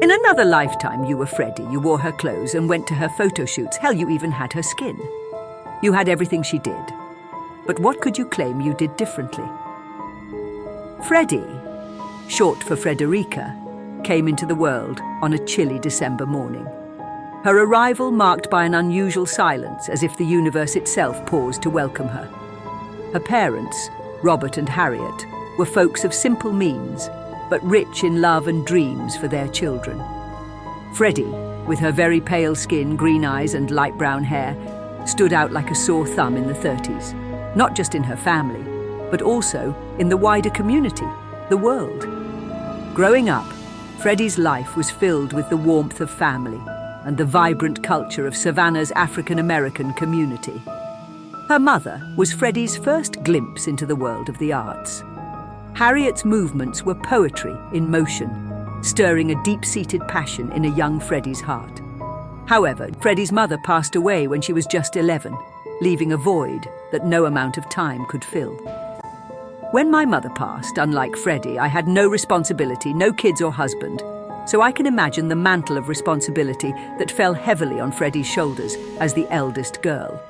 In another lifetime, you were Fredi. You wore her clothes and went to her photo shoots. Hell, you even had her skin. You had everything she did. But what could you claim you did differently? Fredi, short for Fredericka, came into the world on a chilly December morning. Her arrival marked by an unusual silence, as if the universe itself paused to welcome her. Her parents, Robert and Harriet, were folks of simple means, but rich in love and dreams for their children. Fredi, with her very pale skin, green eyes and light brown hair, stood out like a sore thumb in the 30s, not just in her family, but also in the wider community, the world. Growing up, Fredi's life was filled with the warmth of family and the vibrant culture of Savannah's African-American community. Her mother was Fredi's first glimpse into the world of the arts. Harriet's movements were poetry in motion, stirring a deep-seated passion in a young Fredi's heart. However, Fredi's mother passed away when she was just 11, leaving a void that no amount of time could fill. When my mother passed, unlike Fredi, I had no responsibility, no kids or husband, so I can imagine the mantle of responsibility that fell heavily on Fredi's shoulders as the eldest girl.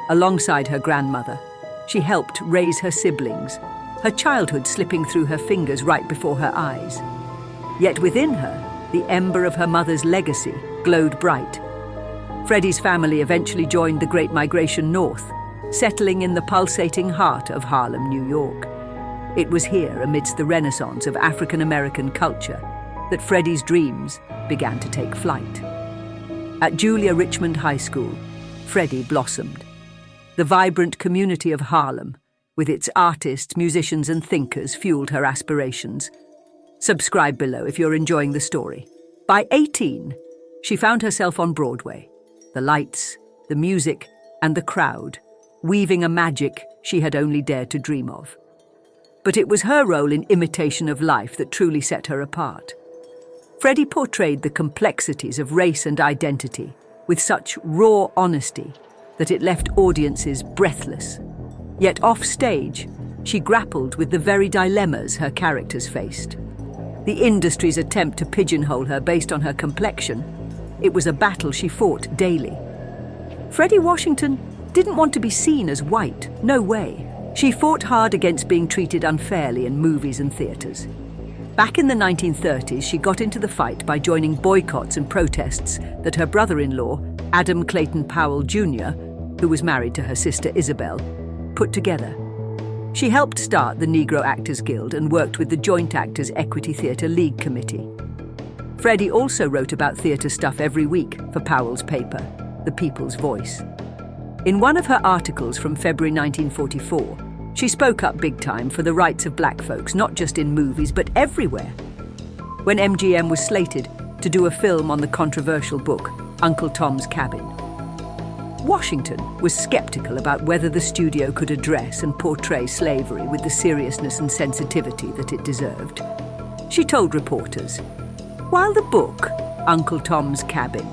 Alongside her grandmother, she helped raise her siblings, her childhood slipping through her fingers right before her eyes. Yet within her, the ember of her mother's legacy glowed bright. Fredi's family eventually joined the Great Migration north, settling in the pulsating heart of Harlem, New York. It was here, amidst the renaissance of African-American culture, that Fredi's dreams began to take flight. At Julia Richmond High School, Fredi blossomed. The vibrant community of Harlem, with its artists, musicians and thinkers, fueled her aspirations. Subscribe below if you're enjoying the story. By 18, she found herself on Broadway. The lights, the music, and the crowd, weaving a magic she had only dared to dream of. But it was her role in imitation of life that truly set her apart. Fredi portrayed the complexities of race and identity with such raw honesty that it left audiences breathless. Yet off stage, she grappled with the very dilemmas her characters faced. The industry's attempt to pigeonhole her based on her complexion, it was a battle she fought daily. Fredi Washington didn't want to be seen as white, no way. She fought hard against being treated unfairly in movies and theatres. Back in the 1930s, she got into the fight by joining boycotts and protests that her brother-in-law, Adam Clayton Powell Jr., who was married to her sister Isabel, put together. She helped start the Negro Actors Guild and worked with the Joint Actors Equity Theatre League Committee. Fredi also wrote about theatre stuff every week for Powell's paper, The People's Voice. In one of her articles from February 1944, she spoke up big time for the rights of black folks, not just in movies, but everywhere. When MGM was slated to do a film on the controversial book, Uncle Tom's Cabin, Washington was skeptical about whether the studio could address and portray slavery with the seriousness and sensitivity that it deserved. She told reporters, "While the book, Uncle Tom's Cabin,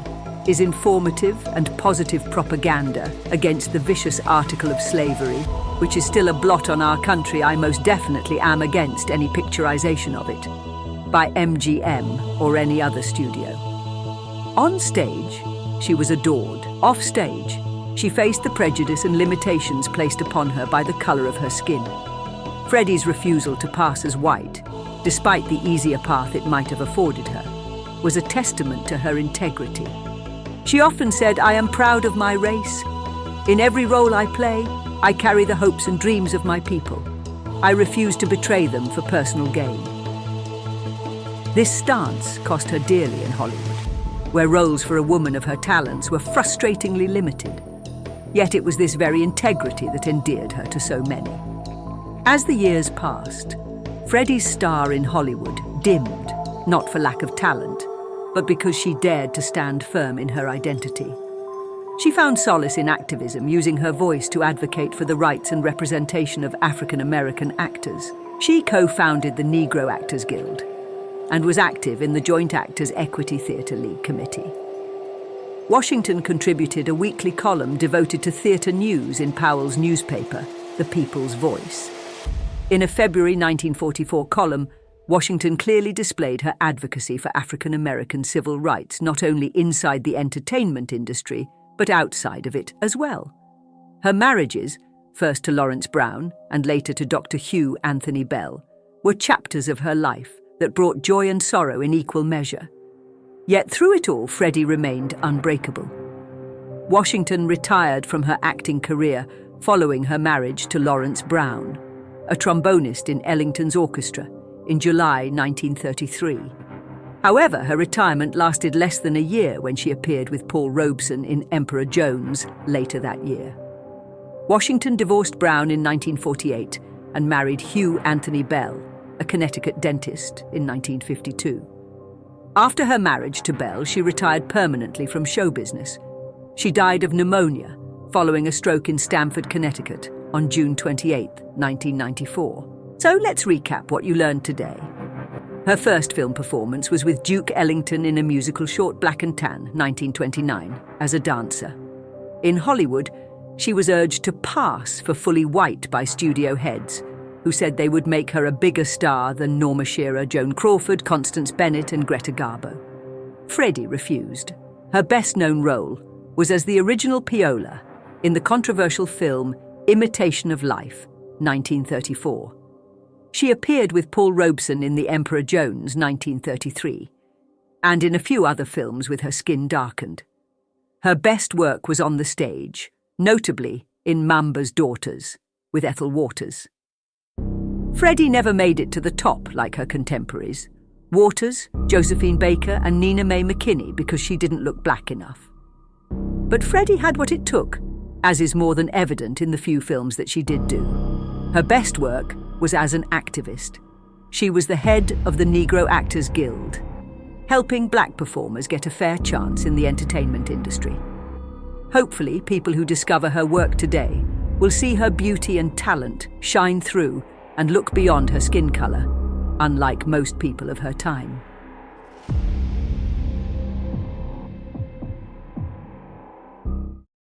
is informative and positive propaganda against the vicious article of slavery, which is still a blot on our country, I most definitely am against any picturization of it by MGM or any other studio." On stage, she was adored. Off stage, she faced the prejudice and limitations placed upon her by the color of her skin. Fredi's refusal to pass as white, despite the easier path it might have afforded her, was a testament to her integrity. She often said, "I am proud of my race. In every role I play, I carry the hopes and dreams of my people. I refuse to betray them for personal gain." This stance cost her dearly in Hollywood, where roles for a woman of her talents were frustratingly limited. Yet it was this very integrity that endeared her to so many. As the years passed, Fredi's star in Hollywood dimmed, not for lack of talent, but because she dared to stand firm in her identity. She found solace in activism, using her voice to advocate for the rights and representation of African-American actors. She co-founded the Negro Actors Guild and was active in the Joint Actors Equity Theatre League Committee. Washington contributed a weekly column devoted to theatre news in Powell's newspaper, The People's Voice. In a February 1944 column, Washington clearly displayed her advocacy for African American civil rights, not only inside the entertainment industry, but outside of it as well. Her marriages, first to Lawrence Brown and later to Dr. Hugh Anthony Bell, were chapters of her life that brought joy and sorrow in equal measure. Yet through it all, Fredi remained unbreakable. Washington retired from her acting career following her marriage to Lawrence Brown, a trombonist in Ellington's orchestra, in July 1933. However, her retirement lasted less than a year when she appeared with Paul Robeson in Emperor Jones later that year. Washington divorced Brown in 1948 and married Hugh Anthony Bell, a Connecticut dentist, in 1952. After her marriage to Bell, she retired permanently from show business. She died of pneumonia following a stroke in Stamford, Connecticut, on June 28, 1994. So let's recap what you learned today. Her first film performance was with Duke Ellington in a musical short Black and Tan, 1929, as a dancer. In Hollywood, she was urged to pass for fully white by studio heads, who said they would make her a bigger star than Norma Shearer, Joan Crawford, Constance Bennett and Greta Garbo. Fredi refused. Her best-known role was as the original Piola in the controversial film Imitation of Life, 1934. She appeared with Paul Robeson in The Emperor Jones, 1933, and in a few other films with her skin darkened. Her best work was on the stage, notably in Mamba's Daughters, with Ethel Waters. Fredi never made it to the top like her contemporaries, Waters, Josephine Baker and Nina Mae McKinney, because she didn't look black enough. But Fredi had what it took, as is more than evident in the few films that she did do. Her best work was as an activist. She was the head of the Negro Actors Guild, helping black performers get a fair chance in the entertainment industry. Hopefully, people who discover her work today will see her beauty and talent shine through and look beyond her skin color, unlike most people of her time.